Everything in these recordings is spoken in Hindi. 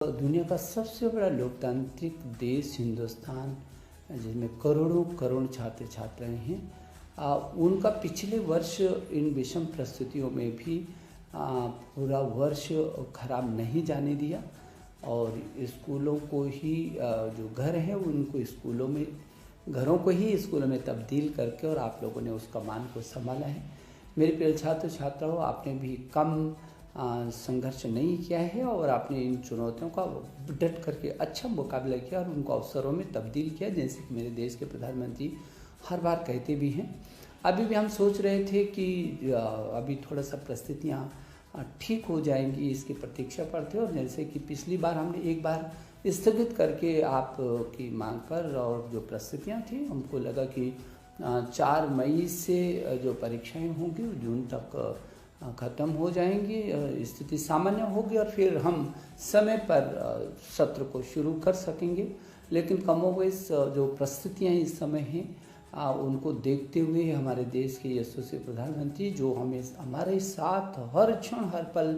दुनिया का सबसे बड़ा लोकतांत्रिक देश हिंदुस्तान, जिसमें करोड़ों करोड़ छात्र छात्राएं हैं, उनका पिछले वर्ष इन विषम परिस्थितियों में भी पूरा वर्ष खराब नहीं जाने दिया और स्कूलों को ही जो घर हैं उनको स्कूलों में घरों को ही स्कूलों में तब्दील करके और आप लोगों ने उस कमान को संभाला है। मेरे प्रिय छात्र छात्राओं, आपने भी कम संघर्ष नहीं किया है और आपने इन चुनौतियों का डट करके अच्छा मुकाबला किया और उनको अवसरों में तब्दील किया, जैसे कि मेरे देश के प्रधानमंत्री हर बार कहते भी हैं। अभी भी हम सोच रहे थे कि अभी थोड़ा सा परिस्थितियाँ ठीक हो जाएंगी, इसकी प्रतीक्षा पर थे और जैसे कि पिछली बार हमने एक बार स्थगित करके आप की मांग पर और जो परिस्थितियाँ थी हमको लगा कि 4 मई से जो परीक्षाएं होंगी जून तक ख़त्म हो जाएंगी, स्थिति सामान्य होगी और फिर हम समय पर सत्र को शुरू कर सकेंगे। लेकिन कमोबेश जो परिस्थितियाँ इस समय हैं उनको देखते हुए हमारे देश के यशस्वी प्रधानमंत्री जो हमें हमारे साथ हर क्षण हर पल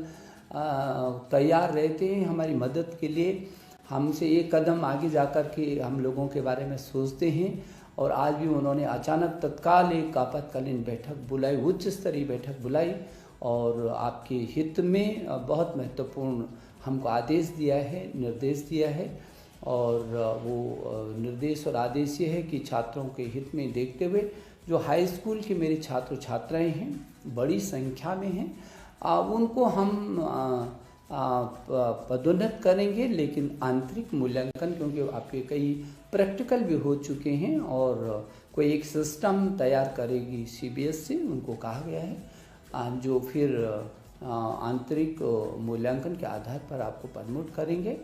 तैयार रहते हैं हमारी मदद के लिए, हमसे एक कदम आगे जाकर के हम लोगों के बारे में सोचते हैं। और आज भी उन्होंने अचानक तत्काल एक आपातकालीन बैठक बुलाई, उच्च स्तरीय बैठक बुलाई और आपके हित में बहुत महत्वपूर्ण हमको आदेश दिया है, निर्देश दिया है। और वो निर्देश और आदेश ये है कि छात्रों के हित में देखते हुए जो हाई स्कूल के मेरे छात्र छात्राएं हैं बड़ी संख्या में हैं, उनको हम पदोन्नत करेंगे, लेकिन आंतरिक मूल्यांकन क्योंकि आपके कई प्रैक्टिकल भी हो चुके हैं और कोई एक सिस्टम तैयार करेगी सीबीएसई, उनको कहा गया है, जो फिर आंतरिक मूल्यांकन के आधार पर आपको प्रमोट करेंगे।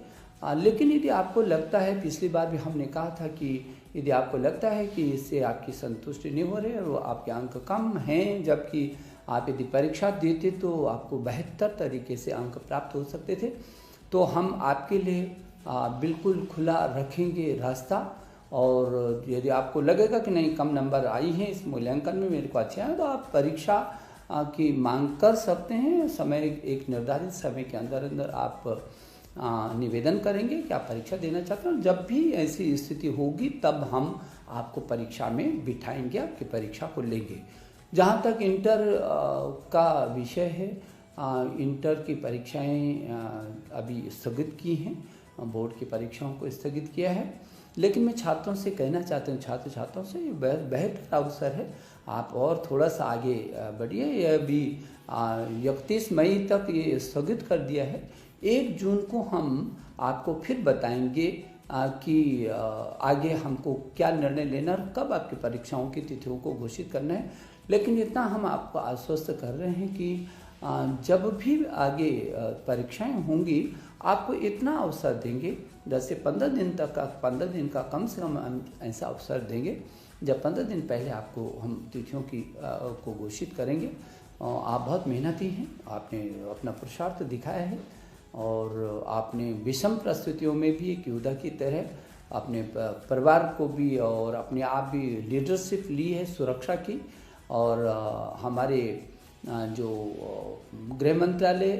लेकिन यदि आपको लगता है, पिछली बार भी हमने कहा था कि यदि आपको लगता है कि इससे आपकी संतुष्टि नहीं हो रही है और आपके अंक कम हैं, जबकि आप यदि परीक्षा देते तो आपको बेहतर तरीके से अंक प्राप्त हो सकते थे, तो हम आपके लिए बिल्कुल खुला रखेंगे रास्ता। और यदि आपको लगेगा कि नहीं कम नंबर आई हैं इस मूल्यांकन में, मेरे को अच्छे हैं, तो आप परीक्षा की मांग कर सकते हैं। समय एक निर्धारित समय के अंदर अंदर आप निवेदन करेंगे कि आप परीक्षा देना चाहते हैं। जब भी ऐसी स्थिति होगी तब हम आपको परीक्षा में बिठाएंगे, आपकी परीक्षा को लेंगे। जहाँ तक इंटर का विषय है, इंटर की परीक्षाएं अभी स्थगित की हैं, बोर्ड की परीक्षाओं को स्थगित किया है। लेकिन मैं छात्रों से कहना चाहता हूँ, छात्र छात्राओं से ये बेहतर अवसर है, आप और थोड़ा सा आगे बढ़िए। यह भी 31 मई तक ये स्थगित कर दिया है। 1 जून को हम आपको फिर बताएंगे कि आगे हमको क्या निर्णय लेना और कब आपकी परीक्षाओं की तिथियों को घोषित करना है। लेकिन इतना हम आपको आश्वस्त कर रहे हैं कि जब भी आगे परीक्षाएं होंगी आपको इतना अवसर देंगे, 10 से 15 दिन तक का 15 दिन का कम से कम हम ऐसा अवसर देंगे जब 15 दिन पहले आपको हम तिथियों की को घोषित करेंगे। आप बहुत मेहनती हैं, आपने अपना पुरुषार्थ दिखाया है और आपने विषम परिस्थितियों में भी एक योद्धा की तरह अपने परिवार को भी और अपने आप भी लीडरशिप ली है सुरक्षा की। और हमारे जो गृह मंत्रालय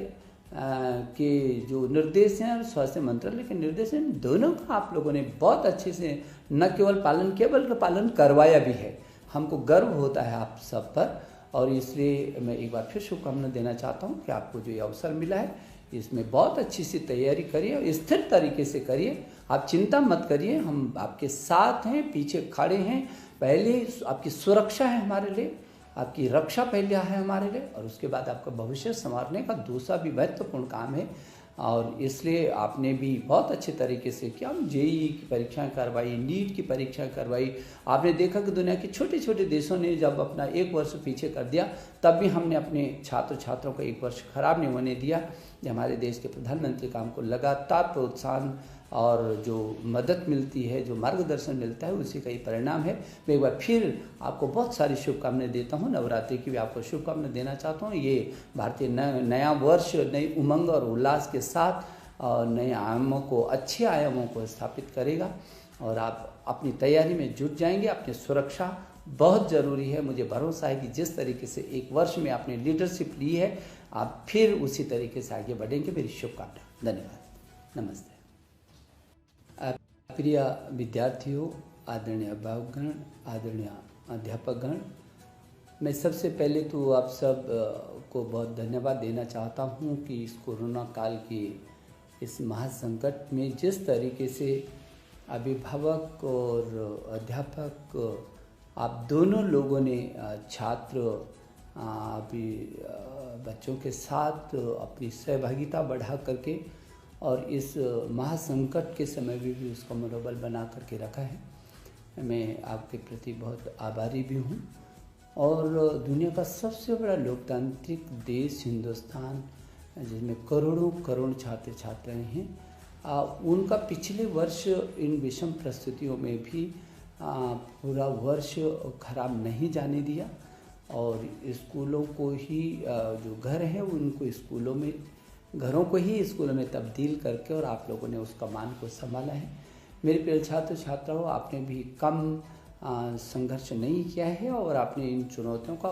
के जो निर्देश हैं और स्वास्थ्य मंत्रालय के निर्देश हैं, दोनों का आप लोगों ने बहुत अच्छे से न केवल पालन किया बल्कि पालन करवाया भी है। हमको गर्व होता है आप सब पर और इसलिए मैं एक बार फिर शुभकामना देना चाहता हूँ कि आपको जो ये अवसर मिला है इसमें बहुत अच्छी सी तैयारी करिए और स्थिर तरीके से करिए। आप चिंता मत करिए, हम आपके साथ हैं, पीछे खड़े हैं। पहले आपकी सुरक्षा है हमारे लिए, आपकी रक्षा पहले है हमारे लिए और उसके बाद आपका भविष्य संवारने का दूसरा भी महत्वपूर्ण काम है। और इसलिए आपने भी बहुत अच्छे तरीके से किया। जेईई की परीक्षाएं करवाई, नीट की परीक्षाएं करवाई। आपने देखा कि दुनिया के छोटे छोटे देशों ने जब अपना 1 वर्ष पीछे कर दिया तब भी हमने अपने छात्र छात्रों को 1 वर्ष खराब नहीं होने दिया। हमारे देश के प्रधानमंत्री का हमको लगातार प्रोत्साहन और जो मदद मिलती है, जो मार्गदर्शन मिलता है, उसी का ही परिणाम है। मैं एक बार फिर आपको बहुत सारी शुभकामनाएं देता हूँ। नवरात्रि की भी आपको शुभकामनाएं देना चाहता हूँ। ये भारतीय नया वर्ष नई उमंग और उल्लास के साथ नए आयामों को, अच्छे आयामों को स्थापित करेगा और आप अपनी तैयारी में जुट जाएंगे। अपनी सुरक्षा बहुत ज़रूरी है। मुझे भरोसा है कि जिस तरीके से 1 वर्ष में आपने लीडरशिप ली है, आप फिर उसी तरीके से आगे बढ़ेंगे। मेरी शुभकामनाएं। धन्यवाद। नमस्ते। प्रिय विद्यार्थियों, आदरणीय अभिभावकगण, आदरणीय अध्यापकगण, मैं सबसे पहले तो आप सब को बहुत धन्यवाद देना चाहता हूँ कि इस कोरोना काल के इस महासंकट में जिस तरीके से अभिभावक और अध्यापक आप दोनों लोगों ने छात्र अभी बच्चों के साथ अपनी सहभागिता बढ़ा करके और इस महासंकट के समय में भी उसका मनोबल बना करके रखा है। मैं आपके प्रति बहुत आभारी भी हूँ। और दुनिया का सबसे बड़ा लोकतांत्रिक देश हिंदुस्तान, जिसमें करोड़ों करोड़ छात्र छात्राएँ हैं, उनका पिछले वर्ष इन विषम परिस्थितियों में भी पूरा वर्ष खराब नहीं जाने दिया और स्कूलों को ही जो घर है उनको स्कूलों में घरों को ही स्कूलों में तब्दील करके और आप लोगों ने उस कमान को संभाला है। मेरे प्रिय छात्र छात्राओं, आपने भी कम संघर्ष नहीं किया है और आपने इन चुनौतियों का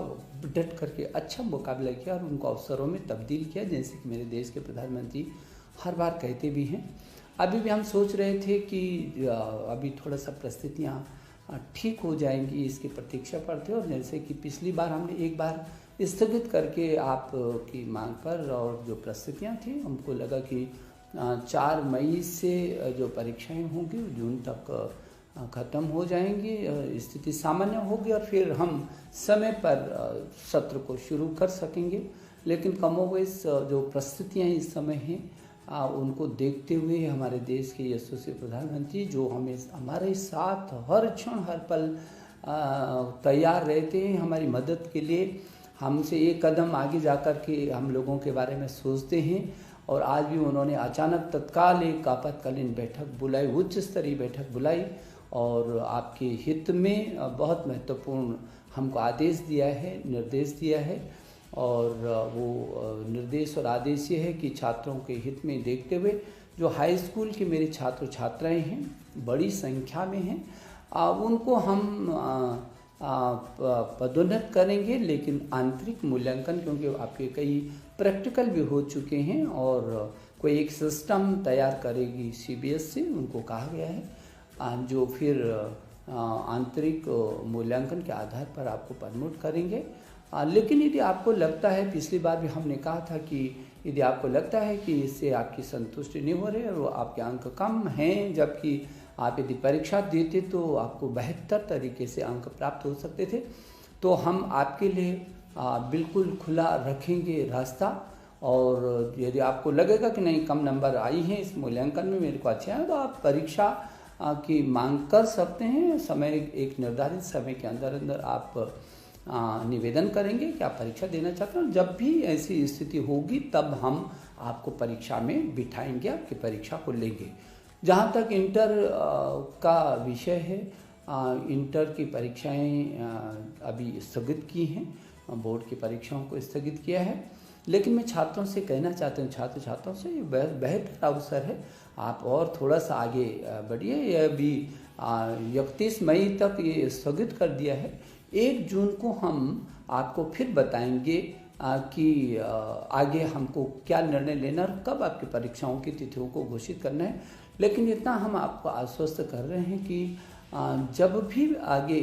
डट करके अच्छा मुकाबला किया और उनको अवसरों में तब्दील किया, जैसे कि मेरे देश के प्रधानमंत्री हर बार कहते भी हैं। अभी भी हम सोच रहे थे कि अभी थोड़ा सा परिस्थितियाँ ठीक हो जाएंगी, इसकी प्रतीक्षा पर थे। और जैसे कि पिछली बार हमने एक बार स्थगित करके आप की मांग पर और जो परिस्थितियाँ थी, हमको लगा कि 4 मई से जो परीक्षाएं होंगी जून तक ख़त्म हो जाएंगी, स्थिति सामान्य होगी और फिर हम समय पर सत्र को शुरू कर सकेंगे। लेकिन कमोबेश जो परिस्थितियाँ इस समय हैं उनको देखते हुए हमारे देश के यशस्वी प्रधानमंत्री जो हमें हमारे साथ हर क्षण हर पल तैयार रहते हैं हमारी मदद के लिए, हमसे एक कदम आगे जाकर के हम लोगों के बारे में सोचते हैं। और आज भी उन्होंने अचानक तत्काल एक आपातकालीन बैठक बुलाई, उच्च स्तरीय बैठक बुलाई और आपके हित में बहुत महत्वपूर्ण हमको आदेश दिया है, निर्देश दिया है। और वो निर्देश और आदेश ये है कि छात्रों के हित में देखते हुए जो हाई स्कूल के मेरे छात्र छात्राएं हैं, बड़ी संख्या में हैं, उनको हम पदोन्नत करेंगे। लेकिन आंतरिक मूल्यांकन, क्योंकि आपके कई प्रैक्टिकल भी हो चुके हैं और कोई एक सिस्टम तैयार करेगी CBSE, उनको कहा गया है, जो फिर आंतरिक मूल्यांकन के आधार पर आपको प्रमोट करेंगे। लेकिन यदि आपको लगता है, पिछली बार भी हमने कहा था कि यदि आपको लगता है कि इससे आपकी संतुष्टि नहीं हो रही है और आपके अंक कम हैं, जबकि आप यदि परीक्षा देते तो आपको बेहतर तरीके से अंक प्राप्त हो सकते थे, तो हम आपके लिए बिल्कुल खुला रखेंगे रास्ता। और यदि आपको लगेगा कि नहीं कम नंबर आई हैं इस मूल्यांकन में, मेरे को अच्छे हैं, तो आप परीक्षा की मांग कर सकते हैं। समय एक निर्धारित समय के अंदर अंदर आप निवेदन करेंगे कि आप परीक्षा देना चाहते हैं। जब भी ऐसी स्थिति होगी तब हम आपको परीक्षा में बिठाएंगे, आपकी परीक्षा को लेंगे। जहाँ तक इंटर का विषय है, इंटर की परीक्षाएं अभी स्थगित की हैं, बोर्ड की परीक्षाओं को स्थगित किया है। लेकिन मैं छात्रों से कहना चाहता हूँ, छात्र छात्राओं से, ये बेहतर अवसर है, आप और थोड़ा सा आगे बढ़िए। यह भी 31 मई तक ये स्थगित कर दिया है। 1 जून को हम आपको फिर बताएंगे कि आगे हमको क्या निर्णय लेना और कब आपकी परीक्षाओं की तिथियों को घोषित करना है। लेकिन इतना हम आपको आश्वस्त कर रहे हैं कि जब भी आगे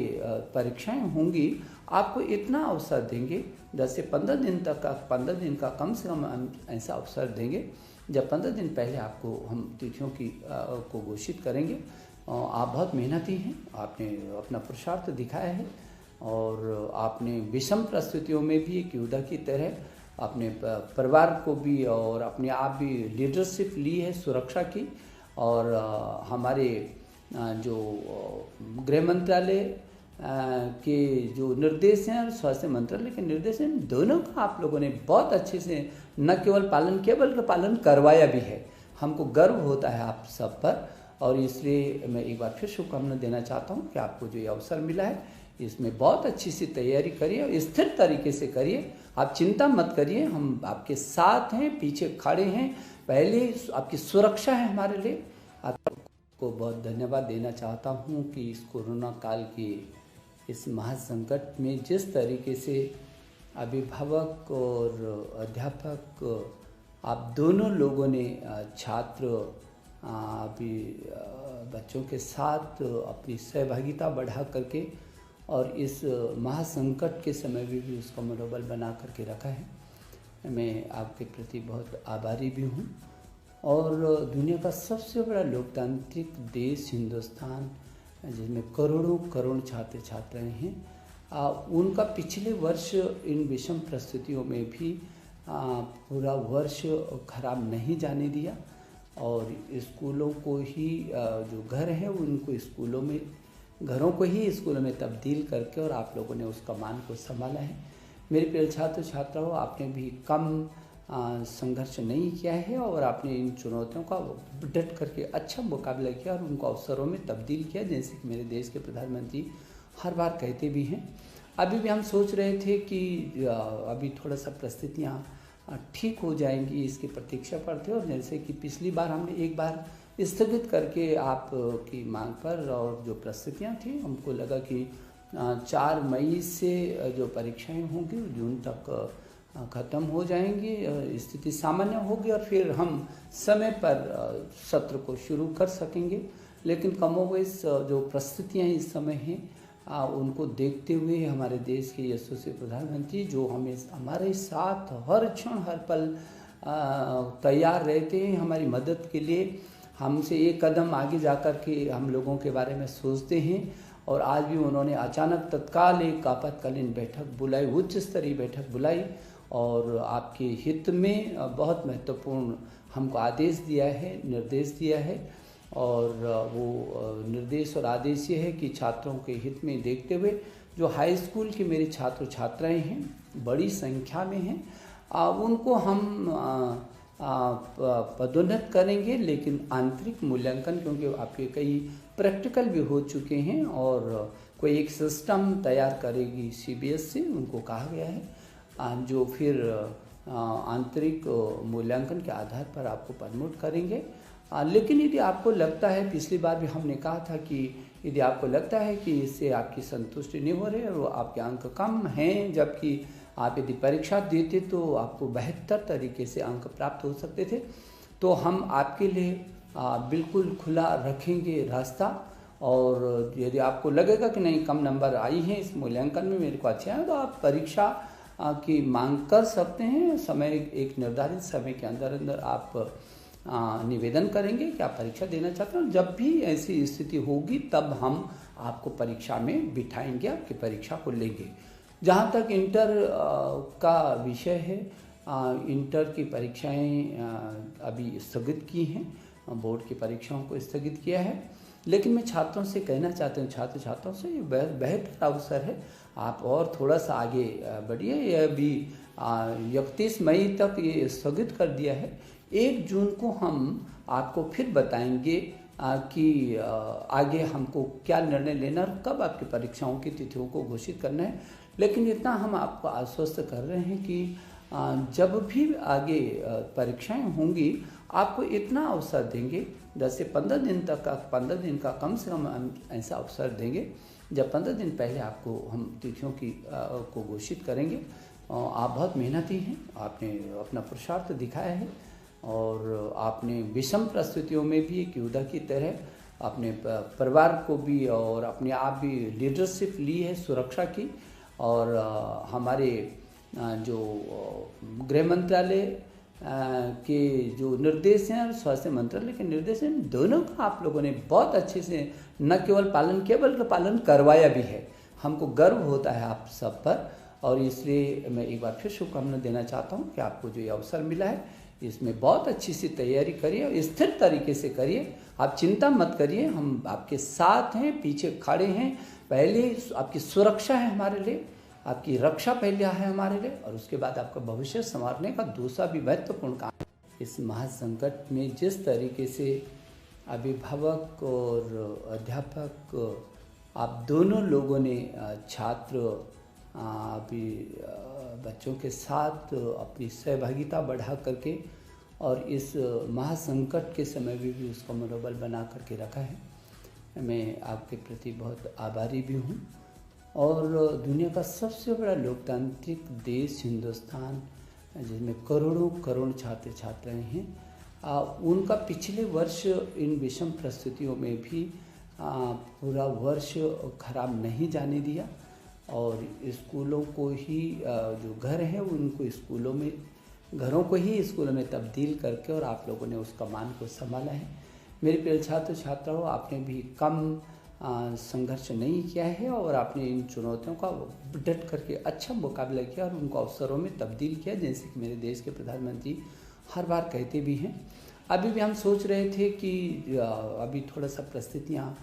परीक्षाएं होंगी आपको इतना अवसर देंगे, 10 से 15 दिन तक का, 15 दिन का कम से कम हम ऐसा अवसर देंगे जब 15 दिन पहले आपको हम तिथियों की को घोषित करेंगे। आप बहुत मेहनती हैं, आपने अपना पुरुषार्थ दिखाया है और आपने विषम परिस्थितियों में भी एक योद्धा की तरह अपने परिवार को भी और अपने आप भी लीडरशिप ली है सुरक्षा की। और हमारे जो गृह मंत्रालय के जो निर्देश हैं और स्वास्थ्य मंत्रालय के निर्देश हैं, दोनों का आप लोगों ने बहुत अच्छे से न केवल पालन किया बल्कि पालन करवाया भी है। हमको गर्व होता है आप सब पर और इसलिए मैं एक बार फिर शुभकामना देना चाहता हूँ कि आपको जो ये अवसर मिला है इसमें बहुत अच्छी सी तैयारी करिए और स्थिर तरीके से करिए। आप चिंता मत करिए, हम आपके साथ हैं, पीछे खड़े हैं, पहले आपकी सुरक्षा है हमारे लिए। आपको बहुत धन्यवाद देना चाहता हूँ कि इस कोरोना काल के इस महासंकट में जिस तरीके से अभिभावक और अध्यापक आप दोनों लोगों ने छात्र अभी बच्चों के साथ अपनी सहभागिता बढ़ा करके और इस महासंकट के समय में भी उसका मनोबल बना करके रखा है। मैं आपके प्रति बहुत आभारी भी हूँ। और दुनिया का सबसे बड़ा लोकतांत्रिक देश हिंदुस्तान, जिसमें करोड़ों करोड़ छात्र छात्राएं हैं, उनका पिछले वर्ष इन विषम परिस्थितियों में भी पूरा वर्ष खराब नहीं जाने दिया और स्कूलों को ही जो घर है उनको घरों को ही स्कूलों में तब्दील करके और आप लोगों ने उस कमान को संभाला है। मेरे प्रिय छात्र छात्राओं, आपने भी कम संघर्ष नहीं किया है और आपने इन चुनौतियों का डट करके अच्छा मुकाबला किया और उनको अवसरों में तब्दील किया, जैसे कि मेरे देश के प्रधानमंत्री हर बार कहते भी हैं। अभी भी हम सोच रहे थे कि अभी थोड़ा सा परिस्थितियाँ ठीक हो जाएंगी, इसकी प्रतीक्षा पर थे। और जैसे कि पिछली बार हमने एक बार स्थगित करके आप की मांग पर और जो परिस्थितियाँ थी, हमको लगा कि 4 मई से जो परीक्षाएं होंगी जून तक ख़त्म हो जाएंगी, स्थिति सामान्य होगी और फिर हम समय पर सत्र को शुरू कर सकेंगे। लेकिन कमोबेश जो परिस्थितियाँ इस समय हैं उनको देखते हुए हमारे देश के यशस्वी प्रधानमंत्री, जो हमारे साथ हर क्षण हर पल तैयार रहते हैं हमारी मदद के लिए, हमसे एक कदम आगे जाकर के हम लोगों के बारे में सोचते हैं। और आज भी उन्होंने अचानक तत्काल एक आपातकालीन बैठक बुलाई, उच्च स्तरीय बैठक बुलाई और आपके हित में बहुत महत्वपूर्ण हमको आदेश दिया है, निर्देश दिया है। और वो निर्देश और आदेश ये है कि छात्रों के हित में देखते हुए जो हाई स्कूल के मेरे छात्र छात्राएं हैं, बड़ी संख्या में हैं, उनको हम पदोन्नत करेंगे। लेकिन आंतरिक मूल्यांकन, क्योंकि आपके कई प्रैक्टिकल भी हो चुके हैं और कोई एक सिस्टम तैयार करेगी CBSE, उनको कहा गया है, जो फिर आंतरिक मूल्यांकन के आधार पर आपको प्रमोट करेंगे। लेकिन यदि आपको लगता है, पिछली बार भी हमने कहा था कि यदि आपको लगता है कि इससे आपकी संतुष्टि नहीं हो रही और आपके अंक कम हैं, जबकि आप यदि परीक्षा देते तो आपको बेहतर तरीके से अंक प्राप्त हो सकते थे, तो हम आपके लिए बिल्कुल खुला रखेंगे रास्ता। और यदि आपको लगेगा कि नहीं, कम नंबर आई हैं इस मूल्यांकन में, मेरे को अच्छे हैं, तो आप परीक्षा की मांग कर सकते हैं। एक निर्धारित समय के अंदर अंदर आप निवेदन करेंगे कि आप परीक्षा देना चाहते हैं। जब भी ऐसी स्थिति होगी तब हम आपको परीक्षा में बिठाएंगे, आपकी परीक्षा को लेंगे। जहाँ तक इंटर का विषय है, इंटर की परीक्षाएं अभी स्थगित की हैं, बोर्ड की परीक्षाओं को स्थगित किया है। लेकिन मैं छात्रों से कहना चाहता हूँ, छात्र छात्राओं से, ये बेहतर अवसर है, आप और थोड़ा सा आगे बढ़िए। यह भी 31 मई तक ये स्थगित कर दिया है। 1 जून को हम आपको फिर बताएंगे कि आगे हमको क्या निर्णय लेना और कब आपकी परीक्षाओं की तिथियों को घोषित करना है। लेकिन इतना हम आपको आश्वस्त कर रहे हैं कि जब भी आगे परीक्षाएं होंगी, आपको इतना अवसर देंगे, 10 से 15 दिन तक का, 15 दिन का कम से कम हम ऐसा अवसर देंगे जब 15 दिन पहले आपको हम तिथियों को घोषित करेंगे। आप बहुत मेहनती हैं, आपने अपना पुरुषार्थ दिखाया है और आपने विषम परिस्थितियों में भी एक योद्धा की तरह अपने परिवार को भी और अपने आप भी लीडरशिप ली है सुरक्षा की। और हमारे जो गृह मंत्रालय के जो निर्देश हैं और स्वास्थ्य मंत्रालय के निर्देश हैं, दोनों का आप लोगों ने बहुत अच्छे से न केवल पालन किया बल्कि पालन करवाया भी है। हमको गर्व होता है आप सब पर और इसलिए मैं एक बार फिर शुभकामना देना चाहता हूँ कि आपको जो ये अवसर मिला है इसमें बहुत अच्छी सी तैयारी करिए और स्थिर तरीके से करिए। आप चिंता मत करिए, हम आपके साथ हैं, पीछे खड़े हैं। पहले आपकी सुरक्षा है हमारे लिए, आपकी रक्षा पहले है हमारे लिए और उसके बाद आपका भविष्य संवारने का दूसरा भी महत्वपूर्ण काम। इस महासंकट में जिस तरीके से अभिभावक और अध्यापक आप दोनों लोगों ने छात्र अभी बच्चों के साथ अपनी सहभागिता बढ़ा करके और इस महासंकट के समय में भी उसका मनोबल बना करके रखा है। मैं आपके प्रति बहुत आभारी भी हूँ। और दुनिया का सबसे बड़ा लोकतांत्रिक देश हिंदुस्तान, जिसमें करोड़ों करोड़ छात्र छात्राएं हैं, उनका पिछले वर्ष इन विषम परिस्थितियों में भी पूरा वर्ष खराब नहीं जाने दिया और स्कूलों को ही जो घर हैं उनको स्कूलों में घरों को ही स्कूलों में तब्दील करके और आप लोगों ने उस कमान को संभाला है। मेरे प्रिय छात्र छात्राओं, आपने भी कम संघर्ष नहीं किया है और आपने इन चुनौतियों का डट करके अच्छा मुकाबला किया और उनको अवसरों में तब्दील किया, जैसे कि मेरे देश के प्रधानमंत्री हर बार कहते भी हैं। अभी भी हम सोच रहे थे कि अभी थोड़ा सा परिस्थितियाँ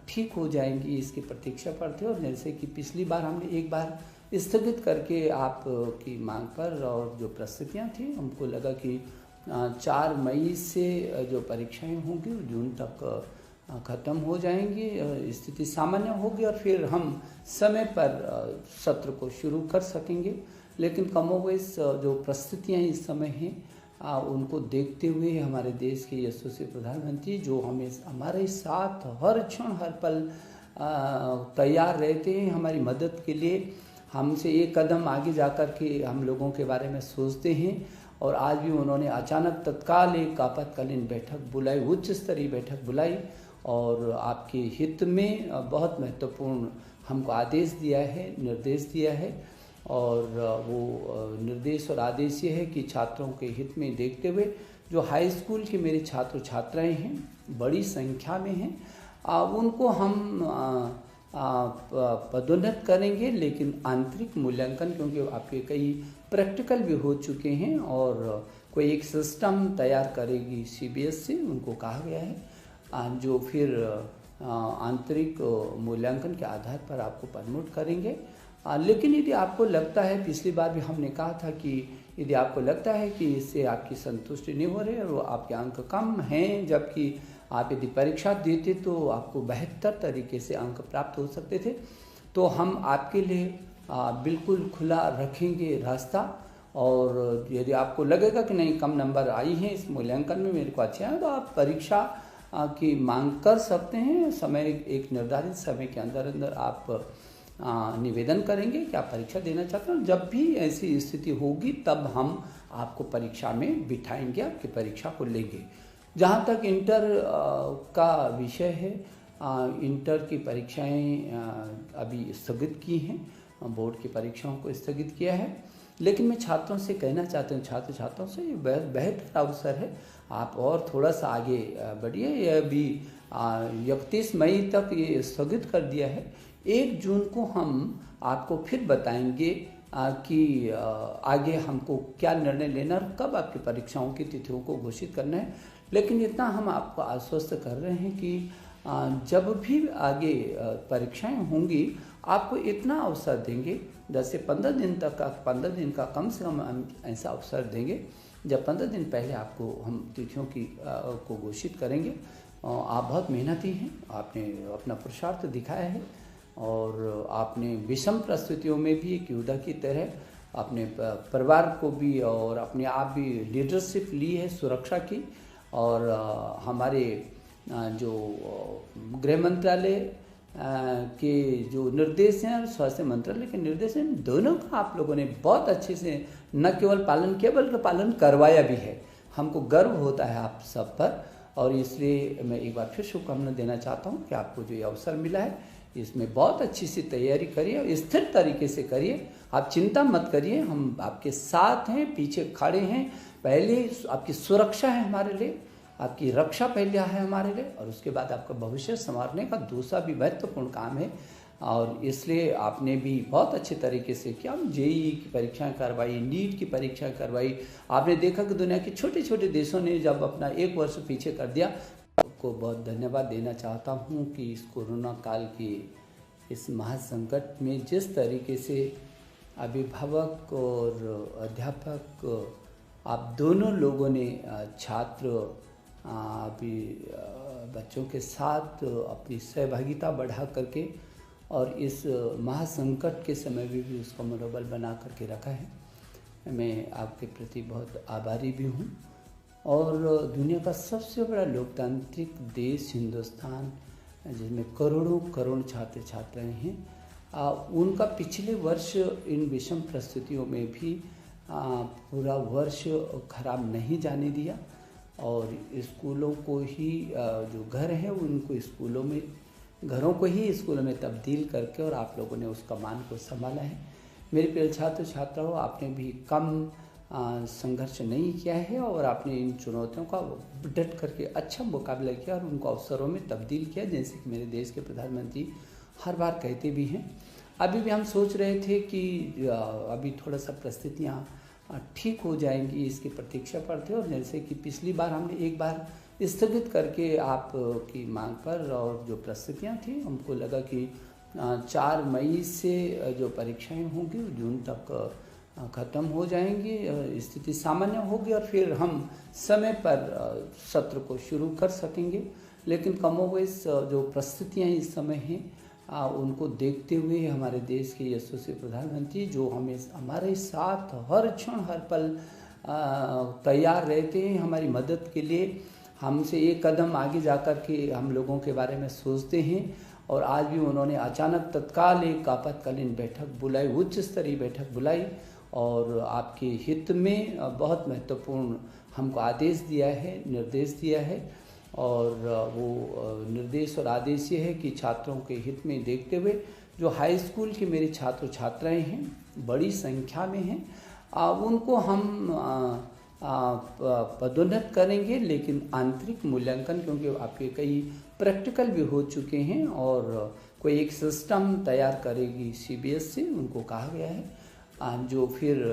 ठीक हो जाएंगी, इसकी प्रतीक्षा पर थे और जैसे कि पिछली बार हमने एक बार स्थगित करके आपकी मांग पर और जो परिस्थितियाँ थी हमको लगा कि 4 मई से जो परीक्षाएं होंगी जून तक ख़त्म हो जाएंगी, स्थिति सामान्य होगी और फिर हम समय पर सत्र को शुरू कर सकेंगे। लेकिन कमोबेश जो परिस्थितियाँ इस समय हैं उनको देखते हुए हमारे देश के यशस्वी प्रधानमंत्री जो हमें हमारे साथ हर क्षण हर पल तैयार रहते हैं हमारी मदद के लिए, हमसे एक कदम आगे जाकर के हम लोगों के बारे में सोचते हैं। और आज भी उन्होंने अचानक तत्काल एक आपातकालीन बैठक बुलाई, उच्च स्तरीय बैठक बुलाई और आपके हित में बहुत महत्वपूर्ण हमको आदेश दिया है, निर्देश दिया है। और वो निर्देश और आदेश ये है कि छात्रों के हित में देखते हुए जो हाई स्कूल के मेरे छात्र छात्राएं हैं बड़ी संख्या में हैं, उनको हम पदोन्नत करेंगे, लेकिन आंतरिक मूल्यांकन क्योंकि आपके कई प्रैक्टिकल भी हो चुके हैं और कोई एक सिस्टम तैयार करेगी CBS से, उनको कहा गया है, जो फिर आंतरिक मूल्यांकन के आधार पर आपको प्रमोट करेंगे। लेकिन यदि आपको लगता है, पिछली बार भी हमने कहा था कि यदि आपको लगता है कि इससे आपकी संतुष्टि नहीं हो रही और आपके अंक कम हैं, जबकि आप यदि परीक्षा देते तो आपको बेहतर तरीके से अंक प्राप्त हो सकते थे, तो हम आपके लिए बिल्कुल खुला रखेंगे रास्ता। और यदि आपको लगेगा कि नहीं कम नंबर आई हैं इस मूल्यांकन में, मेरे को अच्छे हैं, तो आप परीक्षा की मांग कर सकते हैं। समय एक निर्धारित समय के अंदर अंदर आप निवेदन करेंगे कि आप परीक्षा देना चाहते हैं। जब भी ऐसी स्थिति होगी तब हम आपको परीक्षा में बिठाएंगे, आपकी परीक्षा को लेंगे। जहाँ तक इंटर का विषय है, इंटर की परीक्षाएं अभी स्थगित की हैं, बोर्ड की परीक्षाओं को स्थगित किया है। लेकिन मैं छात्रों से कहना चाहता हूँ, छात्र छात्राओं से, ये बेहतर अवसर है, आप और थोड़ा सा आगे बढ़िए। ये अभी 31 मई तक ये स्थगित कर दिया है। 1 जून को हम आपको फिर बताएंगे कि आगे हमको क्या निर्णय लेना और कब आपकी परीक्षाओं की तिथियों को घोषित करना है। लेकिन इतना हम आपको आश्वस्त कर रहे हैं कि जब भी आगे परीक्षाएं होंगी आपको इतना अवसर देंगे, 10 से 15 दिन तक का 15 दिन का कम से कम हम ऐसा अवसर देंगे जब 15 दिन पहले आपको हम तिथियों की को घोषित करेंगे। आप बहुत मेहनती हैं, आपने अपना पुरुषार्थ दिखाया है और आपने विषम परिस्थितियों में भी एक योद्धा की तरह अपने परिवार को भी और अपने आप भी लीडरशिप ली है सुरक्षा की। और हमारे जो गृह मंत्रालय के जो निर्देश हैं और स्वास्थ्य मंत्रालय के निर्देश हैं, दोनों का आप लोगों ने बहुत अच्छे से न केवल पालन किया बल्कि पालन करवाया भी है। हमको गर्व होता है आप सब पर और इसलिए मैं एक बार फिर शुभकामना देना चाहता हूँ कि आपको जो ये अवसर मिला है इसमें बहुत अच्छी सी तैयारी करिए और स्थिर तरीके से करिए। आप चिंता मत करिए, हम आपके साथ हैं, पीछे खड़े हैं। पहले आपकी सुरक्षा है हमारे लिए, आपकी रक्षा पहले है हमारे लिए और उसके बाद आपका भविष्य संवारने का दूसरा भी महत्वपूर्ण काम है। और इसलिए आपने भी बहुत अच्छे तरीके से किया। JEE की परीक्षाएं करवाई, नीट की परीक्षाएं करवाई। आपने देखा कि दुनिया के छोटे छोटे देशों ने जब अपना 1 वर्ष पीछे कर दिया। आपको बहुत धन्यवाद देना चाहता हूँ कि इस कोरोना काल के इस महासंकट में जिस तरीके से अभिभावक और अध्यापक आप दोनों लोगों ने छात्र अभी बच्चों के साथ अपनी सहभागिता बढ़ा करके और इस महासंकट के समय में भी उसका मनोबल बना करके रखा है। मैं आपके प्रति बहुत आभारी भी हूँ। और दुनिया का सबसे बड़ा लोकतांत्रिक देश हिंदुस्तान, जिसमें करोड़ों करोड़ छात्र छात्राएं हैं, उनका पिछले वर्ष इन विषम परिस्थितियों में भी पूरा वर्ष खराब नहीं जाने दिया और स्कूलों को ही जो घर है उनको स्कूलों में, घरों को ही स्कूलों में तब्दील करके और आप लोगों ने उस कमान को संभाला है। मेरे प्रिय छात्र छात्राओं, आपने भी कम संघर्ष नहीं किया है और आपने इन चुनौतियों का डट करके अच्छा मुकाबला किया और उनको अवसरों में तब्दील किया, जैसे कि मेरे देश के प्रधानमंत्री हर बार कहते भी हैं। अभी भी हम सोच रहे थे कि अभी थोड़ा सा परिस्थितियाँ ठीक हो जाएंगी, इसकी प्रतीक्षा पर थे। और जैसे कि पिछली बार हमने एक बार स्थगित करके आप की मांग पर, और जो परिस्थितियाँ थी हमको लगा कि 4 मई से जो परीक्षाएं होंगी जून तक ख़त्म हो जाएंगी, स्थिति सामान्य होगी और फिर हम समय पर सत्र को शुरू कर सकेंगे। लेकिन कमोबेश जो परिस्थितियाँ इस समय हैं उनको देखते हुए हमारे देश के यशस्वी प्रधानमंत्री, जो हमें हमारे साथ हर क्षण हर पल तैयार रहते हैं हमारी मदद के लिए, हमसे एक कदम आगे जाकर के हम लोगों के बारे में सोचते हैं। और आज भी उन्होंने अचानक तत्काल एक आपातकालीन बैठक बुलाई, उच्च स्तरीय बैठक बुलाई और आपके हित में बहुत महत्वपूर्ण हमको आदेश दिया है, निर्देश दिया है। और वो निर्देश और आदेश ये है कि छात्रों के हित में देखते हुए जो हाई स्कूल के मेरे छात्र छात्राएं हैं, बड़ी संख्या में हैं, उनको हम पदोन्नत करेंगे। लेकिन आंतरिक मूल्यांकन, क्योंकि आपके कई प्रैक्टिकल भी हो चुके हैं और कोई एक सिस्टम तैयार करेगी CBSE, उनको कहा गया है, जो फिर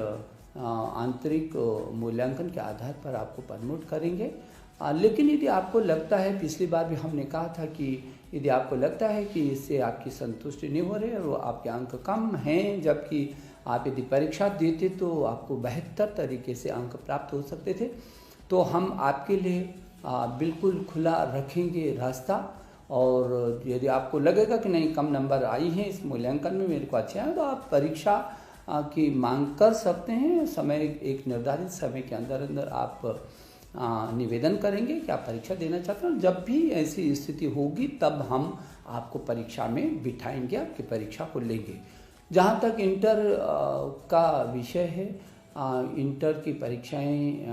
आंतरिक मूल्यांकन के आधार पर आपको प्रमोट करेंगे। लेकिन यदि आपको लगता है, पिछली बार भी हमने कहा था कि यदि आपको लगता है कि इससे आपकी संतुष्टि नहीं हो रही और वो आपके अंक कम हैं, जबकि आप यदि परीक्षा देते तो आपको बेहतर तरीके से अंक प्राप्त हो सकते थे, तो हम आपके लिए बिल्कुल खुला रखेंगे रास्ता। और यदि आपको लगेगा कि नहीं, कम नंबर आई हैं इस मूल्यांकन में, मेरे को अच्छे हैं, तो आप परीक्षा की मांग कर सकते हैं। समय, एक निर्धारित समय के अंदर अंदर आप निवेदन करेंगे कि आप परीक्षा देना चाहते हैं। जब भी ऐसी स्थिति होगी तब हम आपको परीक्षा में बिठाएंगे, आपकी परीक्षा को लेंगे। जहाँ तक इंटर का विषय है, इंटर की परीक्षाएं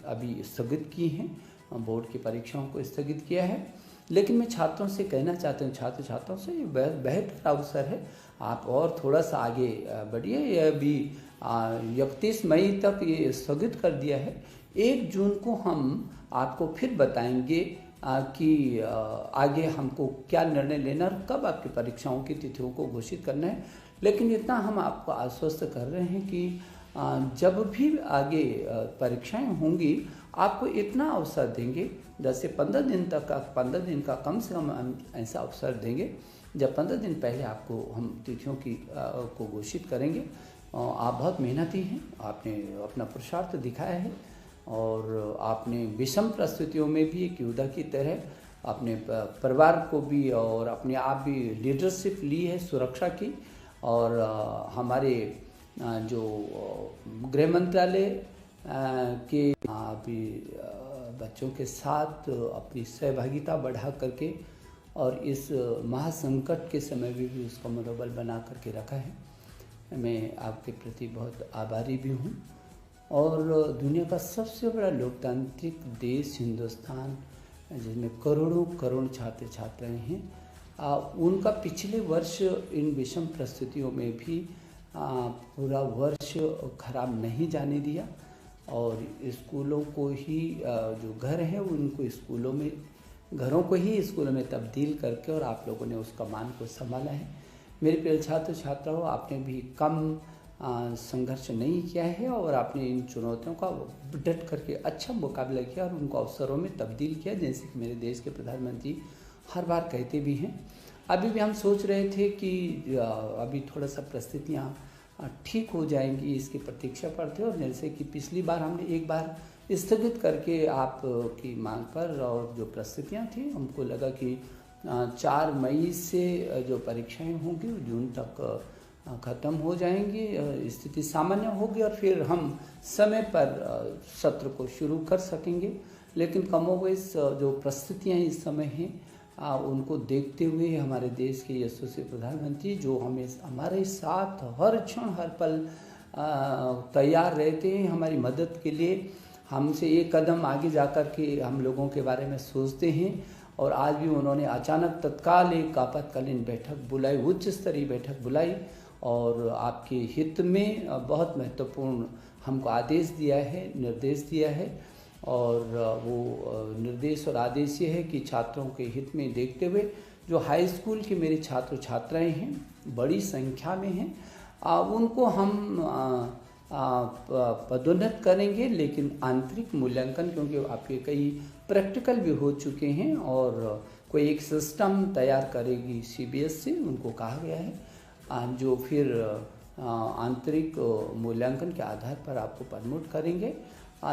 अभी स्थगित की हैं, बोर्ड की परीक्षाओं को स्थगित किया है। लेकिन मैं छात्रों से कहना चाहता हूँ, छात्र छात्राओं से, ये बेहतर अवसर है, आप और थोड़ा सा आगे बढ़िए। यह भी 31 मई तक ये स्थगित कर दिया है। 1 जून को हम आपको फिर बताएंगे कि आगे हमको क्या निर्णय लेना और कब आपकी परीक्षाओं की तिथियों को घोषित करना है। लेकिन इतना हम आपको आश्वस्त कर रहे हैं कि जब भी आगे परीक्षाएं होंगी आपको इतना अवसर देंगे, 10 से 15 दिन तक का, 15 दिन का कम से कम हम ऐसा अवसर देंगे जब 15 दिन पहले आपको हम तिथियों की को घोषित करेंगे। आप बहुत मेहनती हैं, आपने अपना पुरुषार्थ दिखाया है और आपने विषम परिस्थितियों में भी एक योद्धा की तरह अपने परिवार को भी और अपने आप भी लीडरशिप ली है सुरक्षा की। और हमारे जो गृह मंत्रालय के भी बच्चों के साथ अपनी सहभागिता बढ़ा करके और इस महासंकट के समय भी उसका मनोबल बना करके रखा है। मैं आपके प्रति बहुत आभारी भी हूँ। और दुनिया का सबसे बड़ा लोकतांत्रिक देश हिंदुस्तान, जिसमें करोड़ों करोड़ छात्र छात्राएं हैं, उनका पिछले वर्ष इन विषम परिस्थितियों में भी पूरा वर्ष खराब नहीं जाने दिया और स्कूलों को ही जो घर है उनको स्कूलों में, घरों को ही स्कूलों में तब्दील करके और आप लोगों ने उस कमान को संभाला है। मेरे प्रिय छात्र छात्राओं, आपने भी कम संघर्ष नहीं किया है और आपने इन चुनौतियों का डट करके अच्छा मुकाबला किया और उनको अवसरों में तब्दील किया, जैसे कि मेरे देश के प्रधानमंत्री हर बार कहते भी हैं। अभी भी हम सोच रहे थे कि अभी थोड़ा सा परिस्थितियाँ ठीक हो जाएंगी, इसकी प्रतीक्षा पर थे। और जैसे कि पिछली बार हमने एक बार स्थगित करके आप की मांग पर, और जो परिस्थितियाँ थी हमको लगा कि 4 मई से जो परीक्षाएं होंगी जून तक ख़त्म हो जाएंगी, स्थिति सामान्य होगी और फिर हम समय पर सत्र को शुरू कर सकेंगे। लेकिन कमोबेश जो परिस्थितियाँ इस समय हैं उनको देखते हुए हमारे देश के यशस्वी प्रधानमंत्री, जो हमें हमारे साथ हर क्षण हर पल तैयार रहते हैं हमारी मदद के लिए, हमसे एक कदम आगे जाकर के हम लोगों के बारे में सोचते हैं। और आज भी उन्होंने अचानक तत्काल एक आपातकालीन बैठक बुलाई, उच्च स्तरीय बैठक बुलाई और आपके हित में बहुत महत्वपूर्ण हमको आदेश दिया है, निर्देश दिया है। और वो निर्देश और आदेश ये है कि छात्रों के हित में देखते हुए जो हाई स्कूल के मेरे छात्र छात्राएं हैं, बड़ी संख्या में हैं, उनको हम पदोन्नत करेंगे, लेकिन आंतरिक मूल्यांकन, क्योंकि आपके कई प्रैक्टिकल भी हो चुके हैं और कोई एक सिस्टम तैयार करेगी CBSE, उनको कहा गया है, जो फिर आंतरिक मूल्यांकन के आधार पर आपको प्रमोट करेंगे।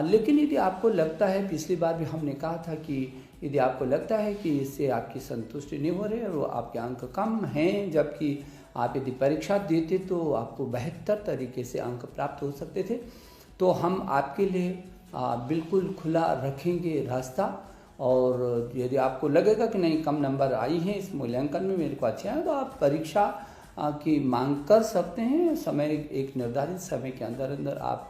लेकिन यदि आपको लगता है, पिछली बार भी हमने कहा था कि यदि आपको लगता है कि इससे आपकी संतुष्टि नहीं हो रही है और आपके अंक कम हैं, जबकि आप यदि परीक्षा देते तो आपको बेहतर तरीके से अंक प्राप्त हो सकते थे, तो हम आपके लिए बिल्कुल खुला रखेंगे रास्ता। और यदि आपको लगेगा कि नहीं, कम नंबर आई हैं इस मूल्यांकन में, मेरे को अच्छे हैं, तो आप परीक्षा की मांग कर सकते हैं। समय, एक निर्धारित समय के अंदर अंदर आप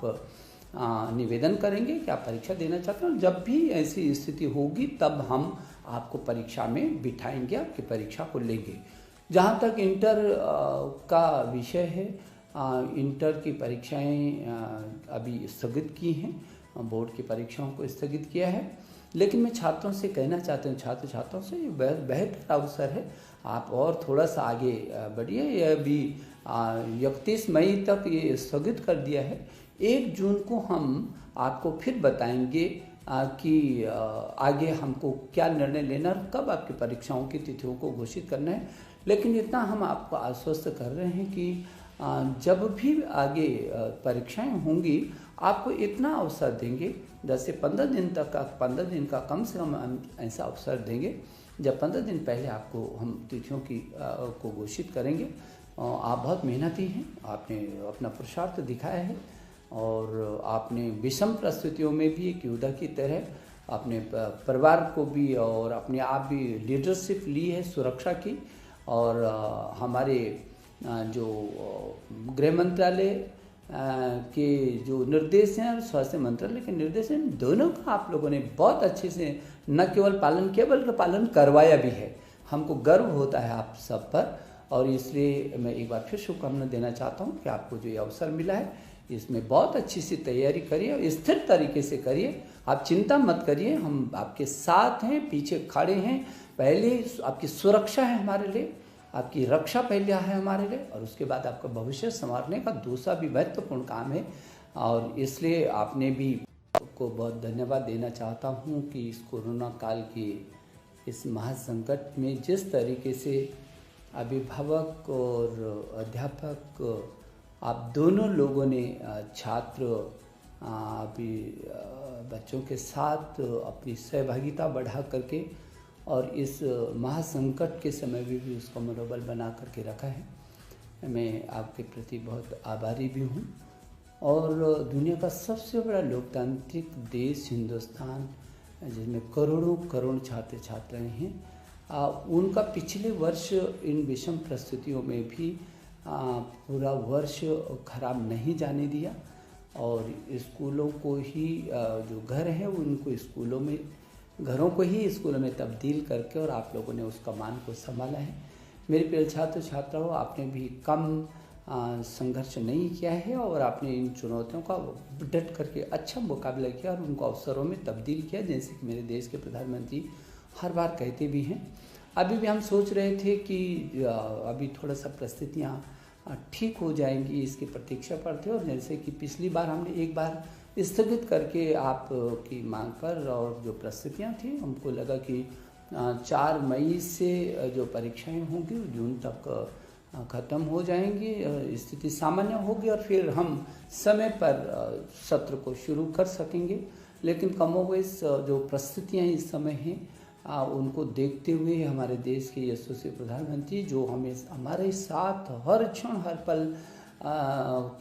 निवेदन करेंगे कि आप परीक्षा देना चाहते हैं। जब भी ऐसी स्थिति होगी तब हम आपको परीक्षा में बिठाएंगे, आपकी परीक्षा को लेंगे। जहाँ तक इंटर का विषय है, इंटर की परीक्षाएं अभी स्थगित की हैं, बोर्ड की परीक्षाओं को स्थगित किया है। लेकिन मैं छात्रों से कहना चाहता हूँ, छात्र छात्राओं से, ये बेहतर अवसर है, आप और थोड़ा सा आगे बढ़िए। यह भी 31 मई तक ये स्थगित कर दिया है। 1 जून को हम आपको फिर बताएंगे कि आगे हमको क्या निर्णय लेना और कब आपकी परीक्षाओं की तिथियों को घोषित करना है। लेकिन इतना हम आपको आश्वस्त कर रहे हैं कि जब भी आगे परीक्षाएं होंगी, आपको इतना अवसर देंगे, 10 से 15 दिन तक का, 15 दिन का कम से कम हम ऐसा अवसर देंगे, जब 15 दिन पहले आपको हम तिथियों की को घोषित करेंगे। आप बहुत मेहनती हैं, आपने अपना पुरुषार्थ दिखाया है और आपने विषम परिस्थितियों में भी एक योद्धा की तरह अपने परिवार को भी और अपने आप भी लीडरशिप ली है सुरक्षा की। और हमारे जो गृह मंत्रालय के जो निर्देश हैं और स्वास्थ्य मंत्रालय के निर्देश हैं, दोनों का आप लोगों ने बहुत अच्छे से न केवल पालन किया बल्कि पालन करवाया भी है। हमको गर्व होता है आप सब पर, और इसलिए मैं एक बार फिर शुभकामना देना चाहता हूँ कि आपको जो ये अवसर मिला है, इसमें बहुत अच्छी सी तैयारी करिए और स्थिर तरीके से करिए। आप चिंता मत करिए, हम आपके साथ हैं, पीछे खड़े हैं। पहले आपकी सुरक्षा है हमारे लिए, आपकी रक्षा पहले है हमारे लिए, और उसके बाद आपका भविष्य संवारने का दूसरा भी महत्वपूर्ण काम है। और इसलिए आपने भी को बहुत धन्यवाद देना चाहता हूँ कि इस कोरोना काल के इस महासंकट में जिस तरीके से अभिभावक और अध्यापक आप दोनों लोगों ने छात्र अभी बच्चों के साथ अपनी सहभागिता बढ़ा करके और इस महासंकट के समय में भी उसका मनोबल बना करके रखा है। मैं आपके प्रति बहुत आभारी भी हूँ। और दुनिया का सबसे बड़ा लोकतांत्रिक देश हिंदुस्तान, जिसमें करोड़ों करोड़ छात्र छात्राएं हैं, उनका पिछले वर्ष इन विषम परिस्थितियों में भी पूरा वर्ष खराब नहीं जाने दिया और स्कूलों को ही जो घर हैं उनको स्कूलों में, घरों को ही स्कूलों में तब्दील करके और आप लोगों ने उस कमान को संभाला है। मेरे प्रिय छात्र छात्राओं, आपने भी कम संघर्ष नहीं किया है और आपने इन चुनौतियों का डट करके अच्छा मुकाबला किया और उनको अवसरों में तब्दील किया, जैसे कि मेरे देश के प्रधानमंत्री हर बार कहते भी हैं। अभी भी हम सोच रहे थे कि अभी थोड़ा सा परिस्थितियाँ ठीक हो जाएंगी, इसकी प्रतीक्षा पर थे। और जैसे कि पिछली बार हमने एक बार स्थगित करके आप की मांग पर, और जो परिस्थितियाँ थी हमको लगा कि 4 मई से जो परीक्षाएं होंगी जून तक ख़त्म हो जाएंगी, स्थिति सामान्य होगी और फिर हम समय पर सत्र को शुरू कर सकेंगे। लेकिन कमोबेश जो परिस्थितियाँ इस समय हैं उनको देखते हुए हमारे देश के यशस्वी प्रधानमंत्री, जो हमें हमारे साथ हर क्षण हर पल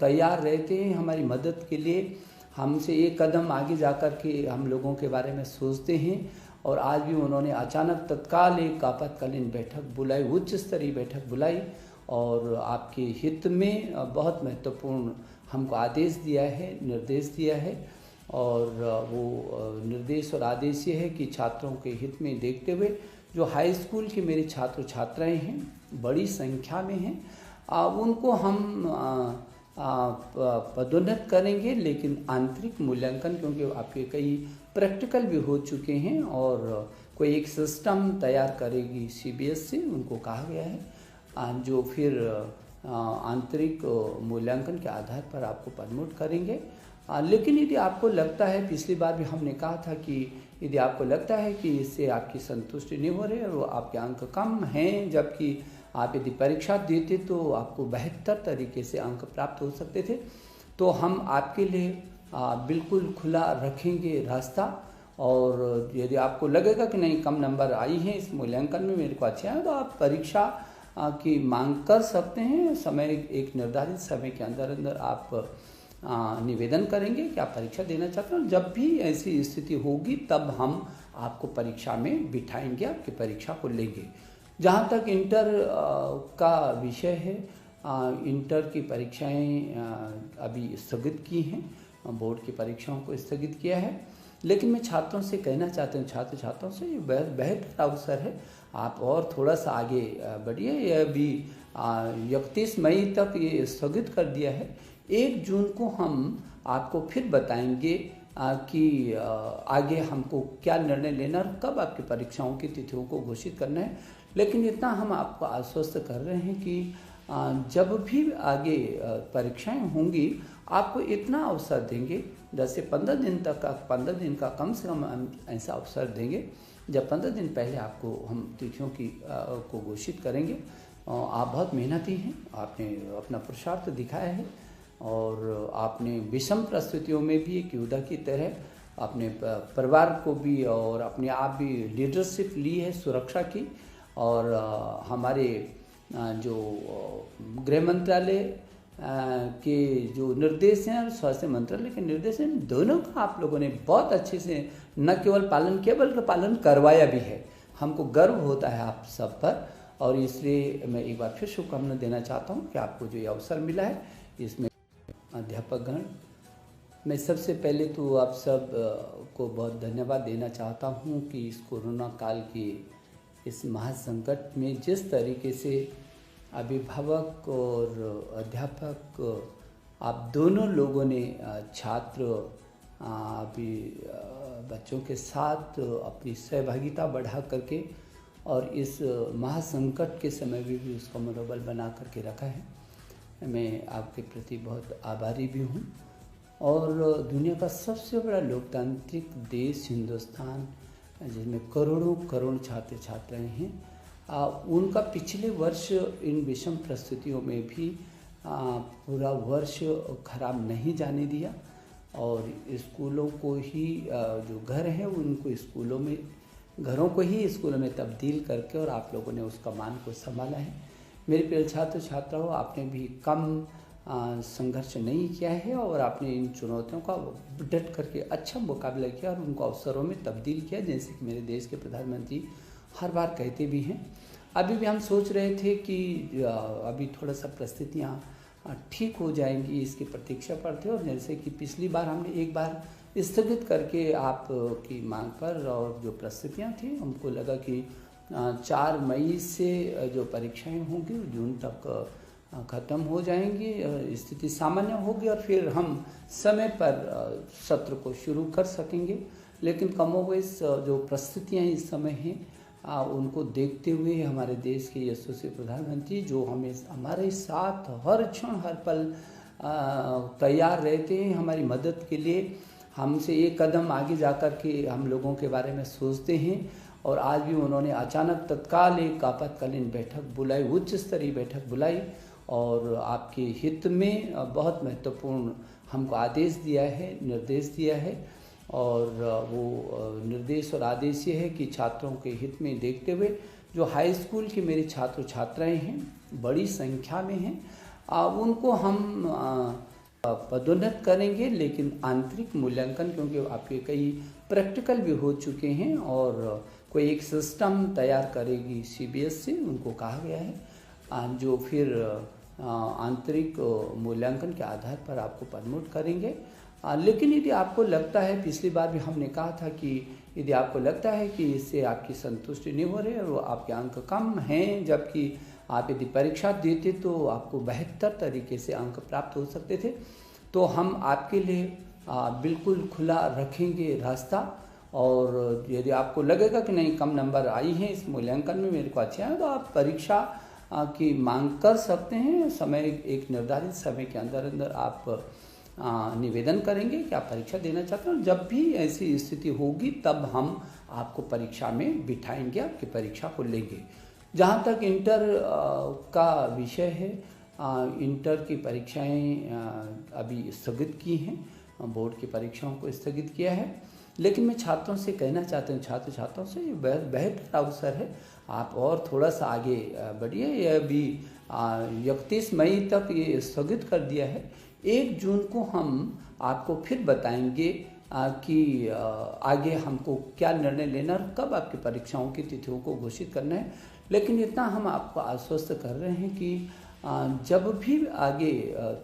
तैयार रहते हैं हमारी मदद के लिए, हमसे एक कदम आगे जाकर के हम लोगों के बारे में सोचते हैं। और आज भी उन्होंने अचानक तत्काल एक आपातकालीन बैठक बुलाई, उच्च स्तरीय बैठक बुलाई और आपके हित में बहुत महत्वपूर्ण हमको आदेश दिया है, निर्देश दिया है। और वो निर्देश और आदेश ये है कि छात्रों के हित में देखते हुए जो हाई स्कूल के मेरे छात्र छात्राएं हैं, बड़ी संख्या में हैं, उनको हम पदोन्नत करेंगे, लेकिन आंतरिक मूल्यांकन, क्योंकि आपके कई प्रैक्टिकल भी हो चुके हैं और कोई एक सिस्टम तैयार करेगी सीबीएसई, उनको कहा गया है, जो फिर आंतरिक मूल्यांकन के आधार पर आपको प्रमोट करेंगे। लेकिन यदि आपको लगता है, पिछली बार भी हमने कहा था कि यदि आपको लगता है कि इससे आपकी संतुष्टि नहीं हो रही है और आपके अंक कम हैं, जबकि आप यदि परीक्षा देते तो आपको बेहतर तरीके से अंक प्राप्त हो सकते थे, तो हम आपके लिए बिल्कुल खुला रखेंगे रास्ता। और यदि आपको लगेगा कि नहीं, कम नंबर आई हैं इस मूल्यांकन में, मेरे को अच्छे हैं, तो आप परीक्षा की मांग कर सकते हैं। समय, एक निर्धारित समय के अंदर अंदर आप निवेदन करेंगे कि आप परीक्षा देना चाहते हैं। जब भी ऐसी स्थिति होगी तब हम आपको परीक्षा में बिठाएंगे, आपकी परीक्षा को लेंगे। जहाँ तक इंटर का विषय है, इंटर की परीक्षाएं अभी स्थगित की हैं, बोर्ड की परीक्षाओं को स्थगित किया है। लेकिन मैं छात्रों से कहना चाहता हूँ, छात्र छात्राओं से, ये बेहतर अवसर है, आप और थोड़ा सा आगे बढ़िए। यह भी 31 मई तक ये स्थगित कर दिया है। 1 जून को हम आपको फिर बताएंगे कि आगे हमको क्या निर्णय लेना और कब आपकी परीक्षाओं की तिथियों को घोषित करना है। लेकिन इतना हम आपको आश्वस्त कर रहे हैं कि जब भी आगे परीक्षाएं होंगी, आपको इतना अवसर देंगे, 10 से 15 दिन तक का, 15 दिन का कम से कम हम ऐसा अवसर देंगे जब 15 दिन पहले आपको हम तिथियों की को घोषित करेंगे। आप बहुत मेहनती हैं, आपने अपना पुरुषार्थ दिखाया है और आपने विषम परिस्थितियों में भी एक योद्धा की तरह अपने परिवार को भी और अपने आप भी लीडरशिप ली है सुरक्षा की। और हमारे जो गृह मंत्रालय के जो निर्देश हैं और स्वास्थ्य मंत्रालय के निर्देश हैं, दोनों का आप लोगों ने बहुत अच्छे से न केवल पालन किया बल्कि पालन करवाया भी है। हमको गर्व होता है आप सब पर, और इसलिए मैं एक बार फिर शुभकामना देना चाहता हूं कि आपको जो ये अवसर मिला है, इसमें अध्यापकगण, मैं सबसे पहले तो आप सब को बहुत धन्यवाद देना चाहता हूं कि इस कोरोना काल के इस महासंकट में जिस तरीके से अभिभावक और अध्यापक, आप दोनों लोगों ने छात्र अभी बच्चों के साथ अपनी सहभागिता बढ़ा करके और इस महासंकट के समय में भी उसका मनोबल बना करके रखा है। मैं आपके प्रति बहुत आभारी भी हूँ। और दुनिया का सबसे बड़ा लोकतांत्रिक देश हिंदुस्तान, जिसमें करोड़ों करोड़ छात्र छात्राएं हैं, उनका पिछले वर्ष इन विषम परिस्थितियों में भी पूरा वर्ष खराब नहीं जाने दिया और स्कूलों को ही जो घर हैं उनको स्कूलों में, घरों को ही स्कूलों में तब्दील करके और आप लोगों ने उसका मान को संभाला है। मेरे प्रिय छात्र छात्राओं, आपने भी कम संघर्ष नहीं किया है और आपने इन चुनौतियों का डट करके अच्छा मुकाबला किया और उनको अवसरों में तब्दील किया, जैसे कि मेरे देश के प्रधानमंत्री हर बार कहते भी हैं। अभी भी हम सोच रहे थे कि अभी थोड़ा सा परिस्थितियाँ ठीक हो जाएंगी, इसकी प्रतीक्षा पर थे, और जैसे कि पिछली बार हमने एक बार स्थगित करके आप की मांग पर, और जो परिस्थितियाँ थी हमको लगा कि 4 मई से जो परीक्षाएं होंगी जून तक ख़त्म हो जाएंगी, स्थिति सामान्य होगी और फिर हम समय पर सत्र को शुरू कर सकेंगे। लेकिन कमोबेश जो परिस्थितियाँ इस समय हैं उनको देखते हुए हमारे देश के यशस्वी प्रधानमंत्री, जो हमें हमारे साथ हर क्षण हर पल तैयार रहते हैं हमारी मदद के लिए, हमसे एक कदम आगे जाकर के हम लोगों के बारे में सोचते हैं। और आज भी उन्होंने अचानक तत्काल एक आपातकालीन बैठक बुलाई, उच्च स्तरीय बैठक बुलाई और आपके हित में बहुत महत्वपूर्ण हमको आदेश दिया है, निर्देश दिया है। और वो निर्देश और आदेश ये है कि छात्रों के हित में देखते हुए जो हाई स्कूल के मेरे छात्र छात्राएं हैं, बड़ी संख्या में हैं, उनको हम पदोन्नत करेंगे, लेकिन आंतरिक मूल्यांकन, क्योंकि आपके कई प्रैक्टिकल भी हो चुके हैं और कोई एक सिस्टम तैयार करेगी सीबीएसई, उनको कहा गया है, जो फिर आंतरिक मूल्यांकन के आधार पर आपको प्रमोट करेंगे। लेकिन यदि आपको लगता है, पिछली बार भी हमने कहा था कि यदि आपको लगता है कि इससे आपकी संतुष्टि नहीं हो रही है और आपके अंक कम हैं, जबकि आप यदि परीक्षा देते तो आपको बेहतर तरीके से अंक प्राप्त हो सकते थे, तो हम आपके लिए बिल्कुल खुला रखेंगे रास्ता। और यदि आपको लगेगा कि नहीं, कम नंबर आई हैं इस मूल्यांकन में, मेरे को अच्छे हैं, तो आप परीक्षा की मांग कर सकते हैं। समय, एक निर्धारित समय के अंदर अंदर आप निवेदन करेंगे कि आप परीक्षा देना चाहते हैं, और जब भी ऐसी स्थिति होगी तब हम आपको परीक्षा में बिठाएंगे, आपकी परीक्षा को लेंगे। जहाँ तक इंटर का विषय है, इंटर की परीक्षाएं अभी स्थगित की हैं, बोर्ड की परीक्षाओं को स्थगित किया है। लेकिन मैं छात्रों से कहना चाहता हूँ, छात्र छात्राओं से, ये बेहतर अवसर है, आप और थोड़ा सा आगे बढ़िए। यह भी 31 मई तक ये स्थगित कर दिया है। 1 जून को हम आपको फिर बताएंगे कि आगे हमको क्या निर्णय लेना और कब आपकी परीक्षाओं की तिथियों को घोषित करना है। लेकिन इतना हम आपको आश्वस्त कर रहे हैं कि जब भी आगे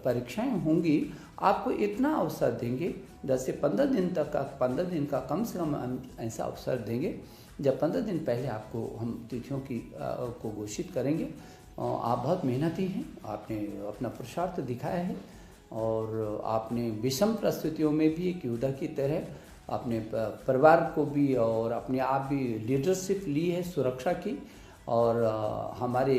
परीक्षाएं होंगी, आपको इतना अवसर देंगे, 10 से 15 दिन तक का, 15 दिन का कम से कम हम ऐसा अवसर देंगे जब 15 दिन पहले आपको हम तिथियों की को घोषित करेंगे। आप बहुत मेहनती हैं, आपने अपना पुरुषार्थ दिखाया है, और आपने विषम परिस्थितियों में भी एक योद्धा की तरह अपने परिवार को भी और अपने आप भी लीडरशिप ली है सुरक्षा की। और हमारे